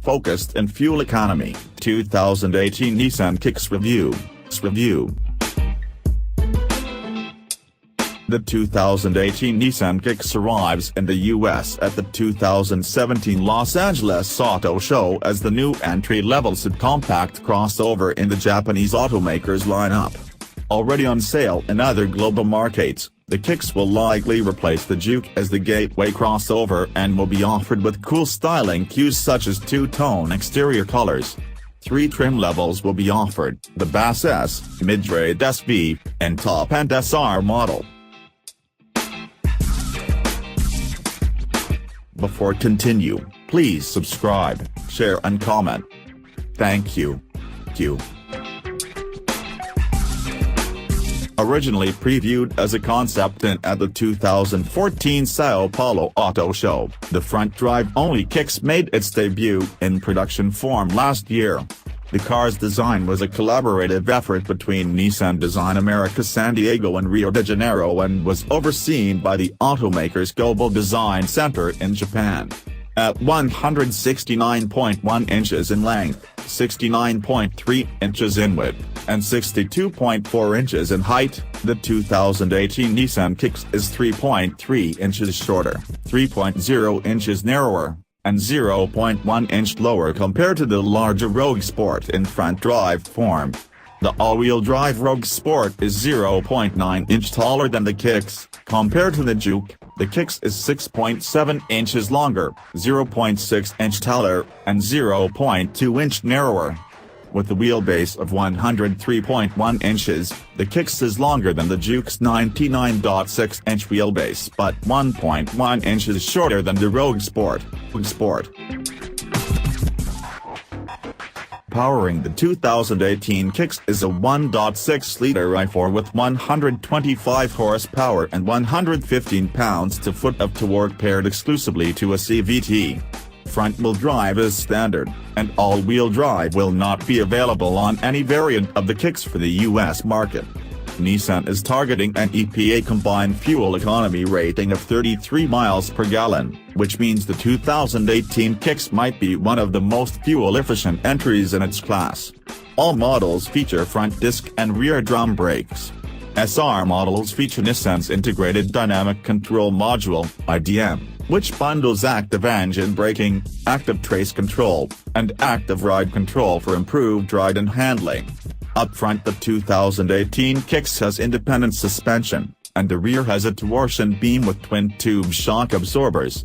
focused in fuel economy. 2018 Nissan Kicks Review. The 2018 Nissan Kicks arrives in the US at the 2017 Los Angeles Auto Show as the new entry-level subcompact crossover in the Japanese automaker's lineup. Already on sale in other global markets, the Kicks will likely replace the Juke as the gateway crossover and will be offered with cool styling cues such as two-tone exterior colors. 3 trim levels will be offered: the Bass S, Mid-Grade SV, and Top-End SR model. Before continue, please subscribe, share and comment. Thank you. Originally previewed as a concept at the 2014 São Paulo Auto Show, the front drive-only Kicks made its debut in production form last year. The car's design was a collaborative effort between Nissan Design America San Diego and Rio de Janeiro and was overseen by the automaker's Global Design Center in Japan. At 169.1 inches in length, 69.3 inches in width, and 62.4 inches in height, the 2018 Nissan Kicks is 3.3 inches shorter, 3.0 inches narrower, and 0.1 inch lower compared to the larger Rogue Sport in front drive form. The all-wheel drive Rogue Sport is 0.9 inch taller than the Kicks. Compared to the Juke, the Kicks is 6.7 inches longer, 0.6 inch taller, and 0.2 inch narrower. With a wheelbase of 103.1 inches, the Kicks is longer than the Juke's 99.6-inch wheelbase but 1.1 inches shorter than the Rogue Sport. Powering the 2018 Kicks is a 1.6-liter i4 with 125 horsepower and 115 pounds-to-foot of torque paired exclusively to a CVT. Front-wheel drive is standard, and all-wheel drive will not be available on any variant of the Kicks for the US market. Nissan is targeting an EPA combined fuel economy rating of 33 miles per gallon, which means the 2018 Kicks might be one of the most fuel-efficient entries in its class. All models feature front disc and rear drum brakes. SR models feature Nissan's Integrated Dynamic Control Module (IDM), which bundles active engine braking, active trace control, and active ride control for improved ride and handling. Up front, the 2018 Kicks has independent suspension, and the rear has a torsion beam with twin-tube shock absorbers.